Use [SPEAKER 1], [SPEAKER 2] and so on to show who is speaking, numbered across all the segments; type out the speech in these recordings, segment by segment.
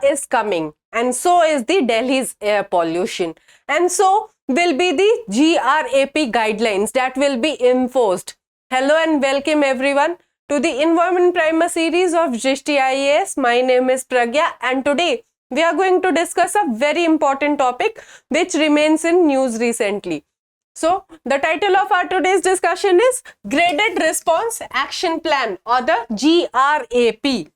[SPEAKER 1] is coming, and so is the Delhi's air pollution, and so will be the GRAP guidelines that will be enforced. Hello and welcome everyone to the Environment Primer series of Drishti IAS. My name is Pragya, and today we are going to discuss a very important topic which remains in news recently. So, the title of our today's discussion is Graded Response Action Plan, or the GRAP.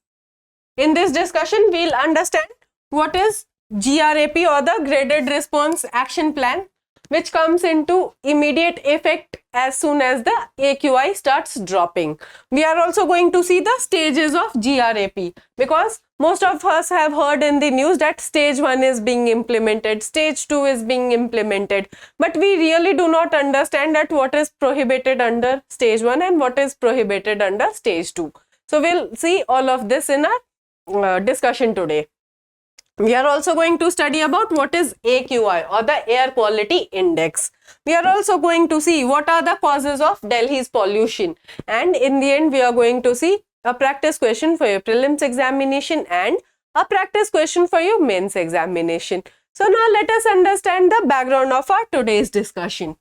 [SPEAKER 1] In this discussion, we'll understand what is GRAP, or the Graded Response Action Plan, which comes into immediate effect as soon as the AQI starts dropping. We are also going to see the stages of GRAP, because most of us have heard in the news that stage 1 is being implemented, stage 2 is being implemented, but we really do not understand that what is prohibited under stage 1 and what is prohibited under stage 2. So we'll see all of this in our discussion today. We are also going to study about what is AQI, or the Air Quality Index. We are also going to see what are the causes of Delhi's pollution, and in the end we are going to see a practice question for your prelims examination and a practice question for your mains examination. So now let us understand the background of our today's discussion.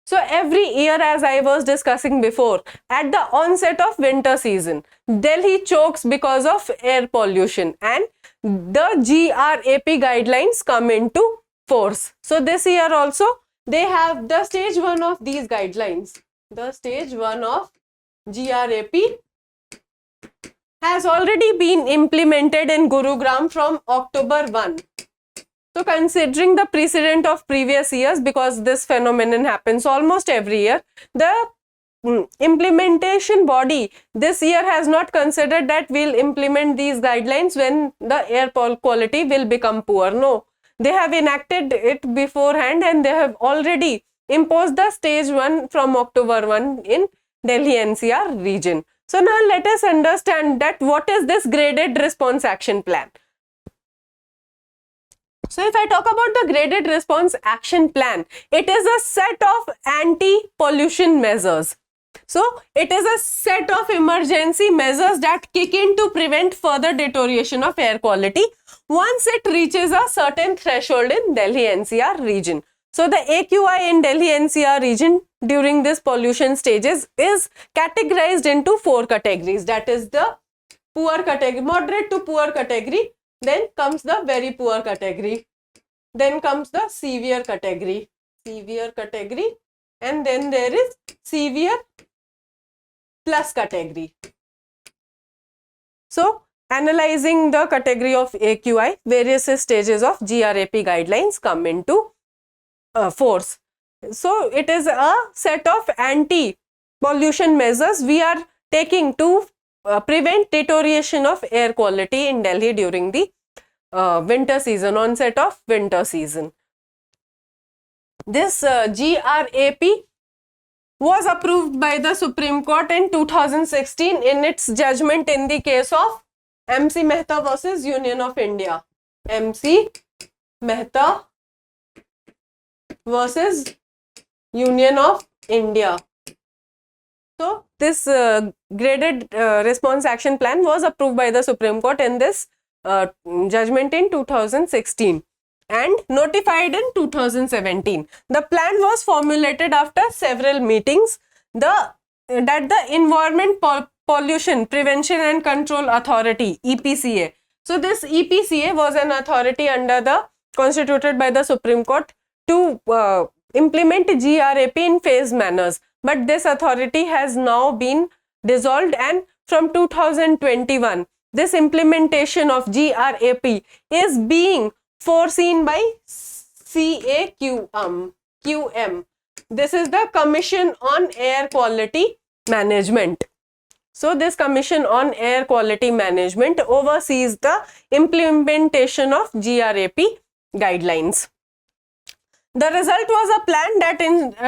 [SPEAKER 1] So every year, as I was discussing before, at the onset of winter season, Delhi chokes because of air pollution, and the GRAP guidelines come into force. So this year also they have the stage 1 of these guidelines. The stage 1 of GRAP has already been implemented in Gurugram from October 1. So considering the precedent of previous years, because this phenomenon happens almost every year, the implementation body this year has not considered that we'll implement these guidelines when the air quality will become poor. No, they have enacted it beforehand, and they have already imposed the stage 1 from October 1 in Delhi NCR region. So now let us understand that what is this Graded Response Action Plan. So if I talk about the Graded Response Action Plan, it is a set of anti-pollution measures. So it is a set of emergency measures that kick in to prevent further deterioration of air quality once it reaches a certain threshold in Delhi NCR region. So the AQI in Delhi NCR region during this pollution stages is categorized into 4 categories. That is the poor category, moderate to poor category, then comes the very poor category, then comes the severe category, and then there is severe plus category. So analyzing the category of AQI, various stages of GRAP guidelines come into force. So it is a set of anti-pollution measures we are taking to prevent deterioration of air quality in Delhi during the winter season, onset of winter season. This GRAP was approved by the Supreme Court in 2016 in its judgment in the case of MC Mehta versus Union of India. MC Mehta versus Union of India. So this Graded Response Action Plan was approved by the Supreme Court in this judgment in 2016 and notified in 2017. The plan was formulated after several meetings that the Environment Pollution Prevention and Control Authority, EPCA. So this EPCA was an authority constituted by the Supreme Court to implement GRAP in phased manners, but this authority has now been dissolved, and from 2021 this implementation of GRAP is being foreseen by CAQM. This is the Commission on Air Quality Management. So this Commission on Air Quality Management oversees the implementation of GRAP guidelines. The result was a plan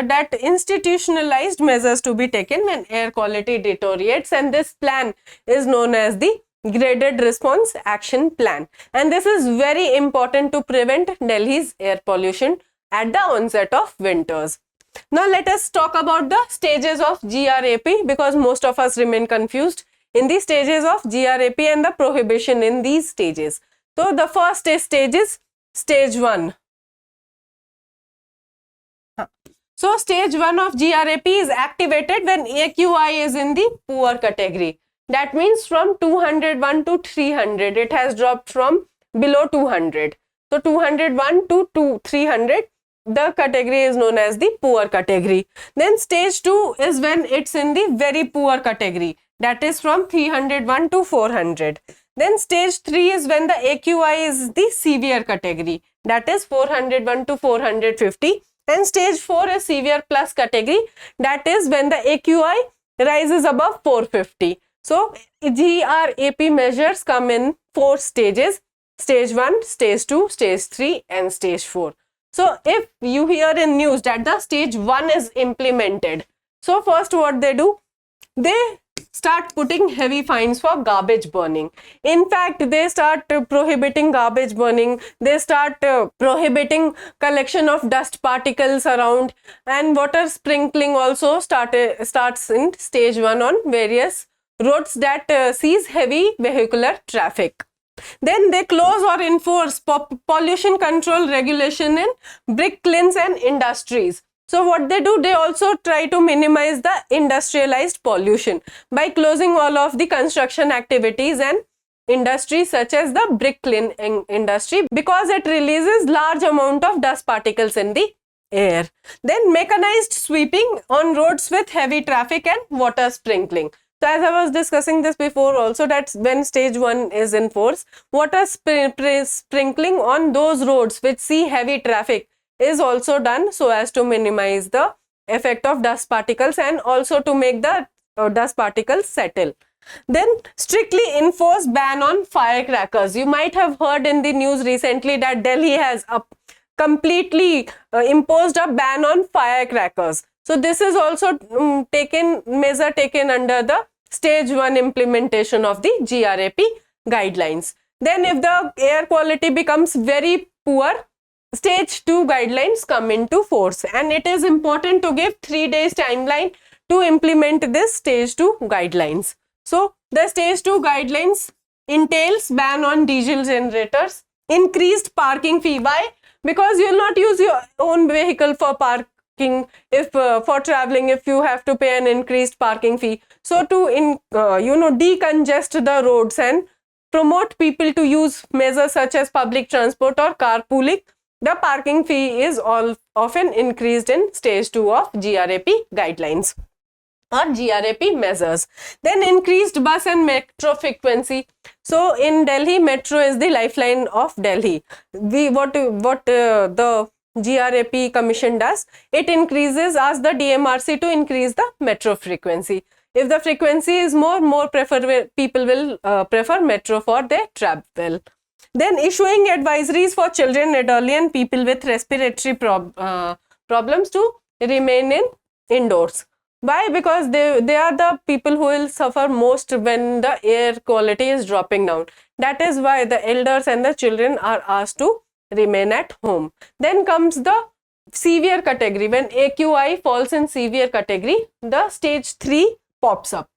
[SPEAKER 1] that institutionalized measures to be taken when air quality deteriorates, and this plan is known as the Graded Response Action Plan. And this is very important to prevent Delhi's air pollution at the onset of winters. Now let us talk about the stages of GRAP, because most of us remain confused in the stages of GRAP and the prohibition in these stages. So the first stage is stage 1. So stage 1 of GRAP is activated when AQI is in the poor category. That means from 201 to 300, it has dropped from below 200. So 201 to 300, the category is known as the poor category. Then stage 2 is when it's in the very poor category. That is from 301 to 400. Then stage 3 is when the AQI is the severe category. That is 401 to 450. And stage 4 is severe plus category. That is when the AQI rises above 450. So GRAP measures come in 4 stages: stage 1, stage 2, stage 3 and stage 4. So if you hear in news that the stage 1 is implemented, so first what they do, they start putting heavy fines for garbage burning. In fact, they start prohibiting garbage burning. They start prohibiting collection of dust particles around, and water sprinkling also starts in stage 1 on various roads that sees heavy vehicular traffic. Then they close or enforce pollution control regulation in brick kilns and industries. So what they do, they also try to minimize the industrialized pollution by closing all of the construction activities and industries such as the brick kiln industry, because it releases large amount of dust particles in the air. Then mechanized sweeping on roads with heavy traffic and water sprinkling. So as I was discussing this before also, that's when stage 1 is in force. Water sprinkling on those roads which see heavy traffic is also done so as to minimize the effect of dust particles and also to make the dust particles settle. Then strictly enforced ban on firecrackers. You might have heard in the news recently that Delhi has completely imposed a ban on firecrackers. So this is also measure taken under the stage 1 implementation of the GRAP guidelines. Then if the air quality becomes very poor, stage 2 guidelines come into force, and it is important to give 3 days timeline to implement this stage 2 guidelines. So the stage 2 guidelines entails ban on diesel generators, increased parking fee. Why? Because you will not use your own vehicle for parking. If for traveling, if you have to pay an increased parking fee, so to decongest the roads and promote people to use measures such as public transport or carpooling, the parking fee is often increased in stage 2 of GRAP guidelines or GRAP measures. Then increased bus and metro frequency. So in Delhi, metro is the lifeline of Delhi. What the GRAP commission does, it increases, asks the DMRC to increase the metro frequency. If the frequency is more people will prefer metro for their travel. Then issuing advisories for children, elderly and people with respiratory problems to remain indoors. Why? Because they are the people who will suffer most when the air quality is dropping down. That is why the elders and the children are asked to remain at home. Then comes the severe category. When AQI falls in severe category, the stage 3 pops up.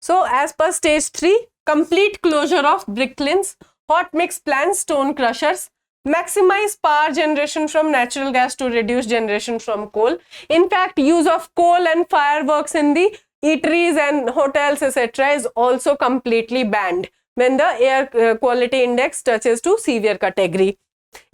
[SPEAKER 1] So as per stage 3, complete closure of brick kilns, hot mix plants, stone crushers, maximize power generation from natural gas to reduce generation from coal. In fact, use of coal and fireworks in the eateries and hotels etc. is also completely banned when the air quality index touches to severe category.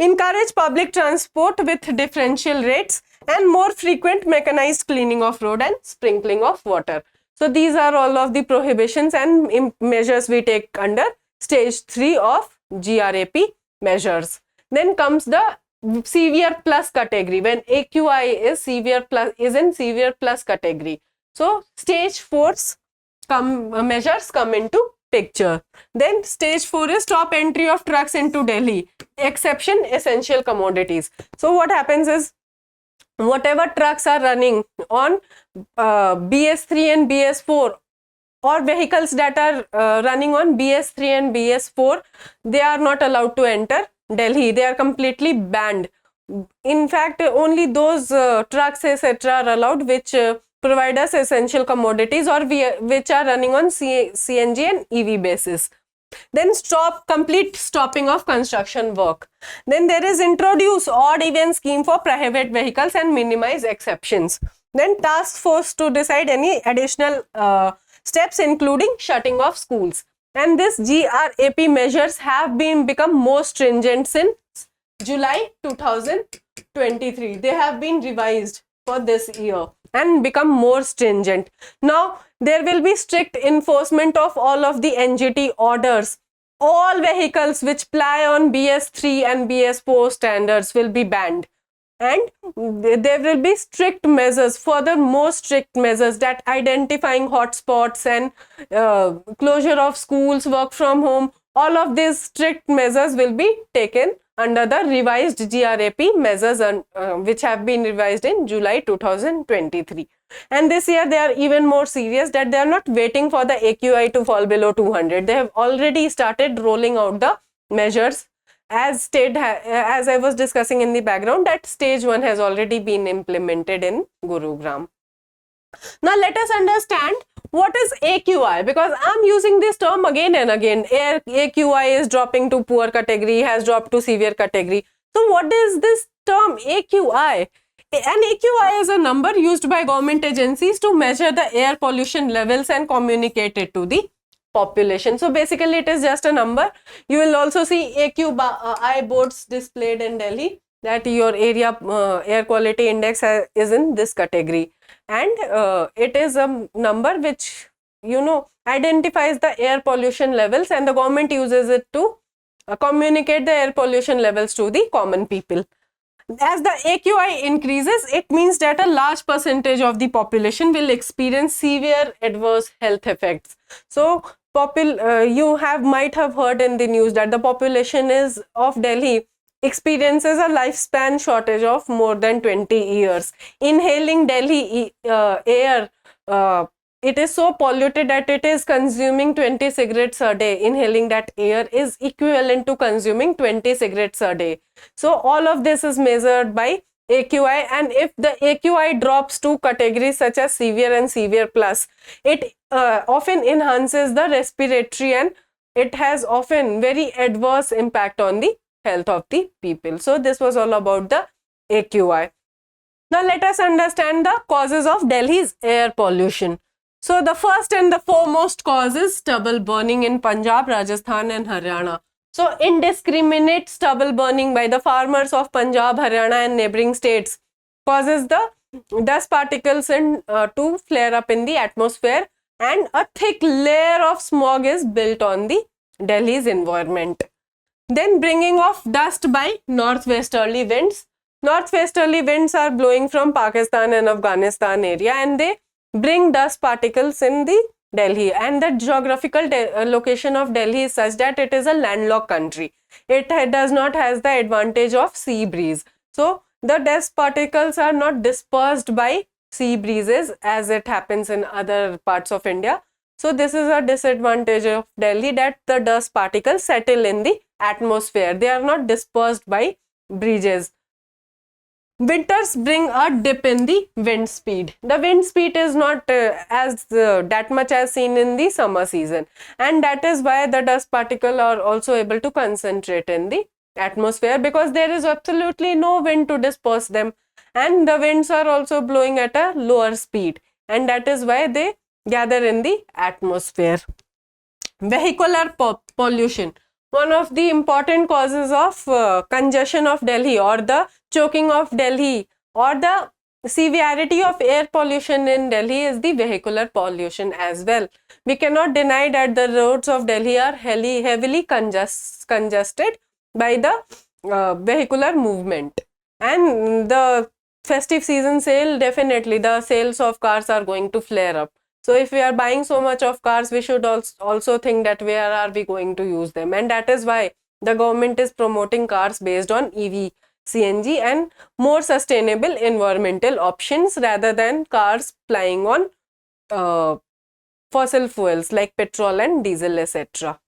[SPEAKER 1] Encourage public transport with differential rates and more frequent mechanized cleaning of road and sprinkling of water. So these are all of the prohibitions and measures we take under stage 3 of GRAP measures. Then comes the severe plus category, when AQI is in severe plus category. So stage 4 measures come into picture. Then stage 4 is stop entry of trucks into Delhi, exception essential commodities. So what happens is, whatever trucks are running on BS3 and BS4 or vehicles that are running on BS3 and BS4, they are not allowed to enter Delhi. They are completely banned. In fact, only those trucks etc. are allowed which provide us essential commodities or which are running on CNG and EV basis. Then complete stopping of construction work. Then there is introduce odd even scheme for private vehicles and minimize exceptions. Then task force to decide any additional steps including shutting of schools. And this GRAP measures have become more stringent since July 2023. They have been revised for this year and become more stringent. Now there will be strict enforcement of all of the NGT orders. All vehicles which ply on BS3 and BS4 standards will be banned. And there will be strict measures, further more strict measures, that identifying hotspots and closure of schools, work from home, all of these strict measures will be taken under the revised GRAP measures which have been revised in July 2023. And this year they are even more serious, that they are not waiting for the AQI to fall below 200. They have already started rolling out the measures. As I was discussing in the background, that stage 1 has already been implemented in Gurugram. Now let us understand what is AQI, because I'm using this term again and again. AQI is dropping to poor category, has dropped to severe category. So what is this term AQI? An AQI is a number used by government agencies to measure the air pollution levels and communicate it to the population. So basically it is just a number. You will also see AQI boards displayed in Delhi, that your area air quality index is in this category, and it is a number which, you know, identifies the air pollution levels, and the government uses it to communicate the air pollution levels to the common people. As the AQI increases, it means that a large percentage of the population will experience severe adverse health effects. So you might have heard in the news that the population of Delhi experiences a lifespan shortage of more than 20 years. Inhaling Delhi air, it is so polluted that it is consuming 20 cigarettes a day. Inhaling that air is equivalent to consuming 20 cigarettes a day. So all of this is measured by AQI, and if the AQI drops to categories such as severe and severe plus, it often enhances the respiratory, and it has often very adverse impact on the health of the people. So this was all about the AQI. Now let us understand the causes of Delhi's air pollution. So the first and the foremost cause is stubble burning in Punjab, Rajasthan and Haryana. So indiscriminate stubble burning by the farmers of Punjab, Haryana and neighboring states causes the dust particles to flare up in the atmosphere, and a thick layer of smog is built on the Delhi's environment. Then bringing of dust by northwesterly winds. Northwesterly winds are blowing from Pakistan and Afghanistan area, and they bring dust particles in the Delhi, and the geographical location of Delhi is such that it is a landlocked country. It does not have the advantage of sea breeze. So the dust particles are not dispersed by sea breezes as it happens in other parts of India. So this is a disadvantage of Delhi, that the dust particles settle in the atmosphere. They are not dispersed by breezes. Winters bring a dip in the wind speed. The wind speed is not that much as seen in the summer season, and that is why the dust particles are also able to concentrate in the atmosphere, because there is absolutely no wind to disperse them, and the winds are also blowing at a lower speed, and that is why they gather in the atmosphere. Vehicular pollution. One of the important causes of congestion of Delhi, or the choking of Delhi, or the severity of air pollution in Delhi is the vehicular pollution as well. We cannot deny that the roads of Delhi are heavily congested by the vehicular movement. And the festive season sale, definitely the sales of cars are going to flare up. So if we are buying so much of cars, we should also think that where are we going to use them, and that is why the government is promoting cars based on EV, CNG and more sustainable environmental options rather than cars plying on fossil fuels like petrol and diesel, etc.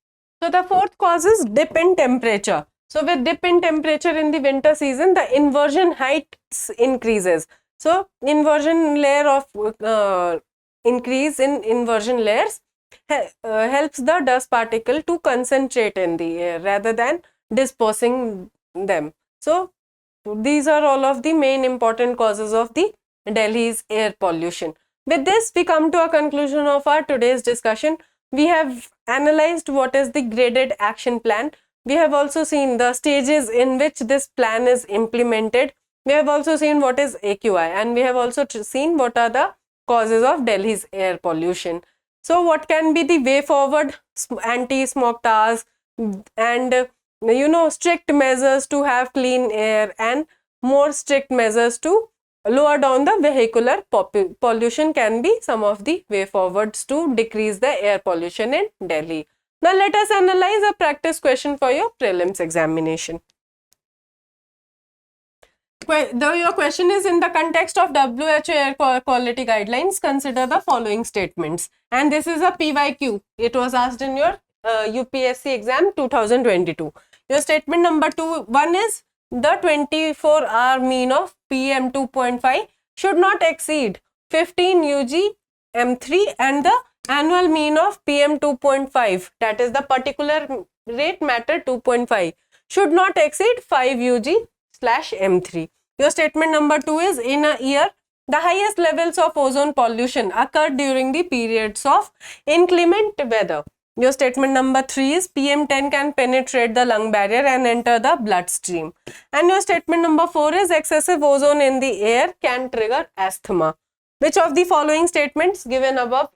[SPEAKER 1] So the fourth cause is dip in temperature. So with dip in temperature in the winter season, the inversion height increases. So inversion layer of increase in inversion layers helps the dust particle to concentrate in the air rather than dispersing them. So these are all of the main important causes of the Delhi's air pollution. With this, we come to a conclusion of our today's discussion. We have analyzed what is the graded action plan. We have also seen the stages in which this plan is implemented. We have also seen what is AQI, and we have also seen what are the causes of Delhi's air pollution. So what can be the way forward? Anti-smoke towers and strict measures to have clean air and more strict measures to lower down the vehicular pollution can be some of the way forwards to decrease the air pollution in Delhi. Now let us analyze a practice question for your prelims examination. Your question is in the context of WHO air quality guidelines, consider the following statements. And this is a PYQ. It was asked in your UPSC exam 2022. Your statement number 1 is the 24-hour mean of PM 2.5 should not exceed 15 UG M3 and the annual mean of PM 2.5, that is the particular rate matter 2.5, should not exceed 5 UG/M3. Your statement number 2 is in a year, the highest levels of ozone pollution occurred during the periods of inclement weather. Your statement number 3 is PM10 can penetrate the lung barrier and enter the bloodstream. And your statement number 4 is excessive ozone in the air can trigger asthma. Which of the following statements given above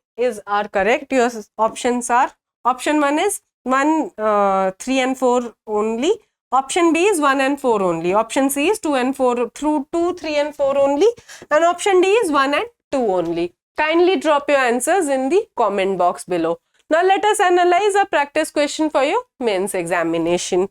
[SPEAKER 1] are correct? Your options are, option 1 is 1, 3 and 4 only. Option B is 1 and 4 only. Option C is 2 and 4 through 2, 3 and 4 only. And option D is 1 and 2 only. Kindly drop your answers in the comment box below. Now let us analyze a practice question for your mains examination.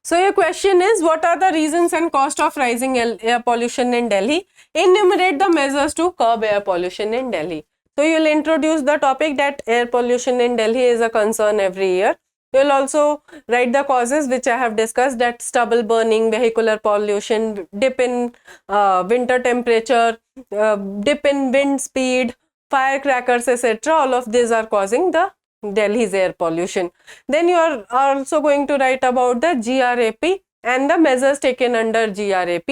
[SPEAKER 1] So your question is, what are the reasons and cost of rising air pollution in Delhi? Enumerate the measures to curb air pollution in Delhi. So you will introduce the topic that air pollution in Delhi is a concern every year. You will also write the causes which I have discussed, that stubble burning, vehicular pollution, dip in winter temperature, dip in wind speed, firecrackers, etc. All of these are causing the Delhi's air pollution. Then you are also going to write about the GRAP and the measures taken under GRAP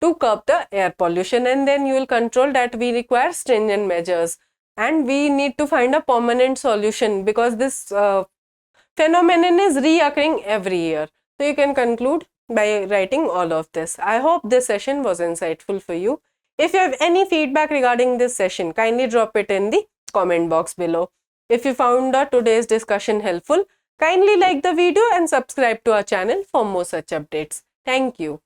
[SPEAKER 1] to curb the air pollution, and then you will control that we require stringent measures and we need to find a permanent solution because this phenomenon is reoccurring every year. So you can conclude by writing all of this. I hope this session was insightful for you. If you have any feedback regarding this session, kindly drop it in the comment box below. If you found today's discussion helpful, kindly like the video and subscribe to our channel for more such updates. Thank you.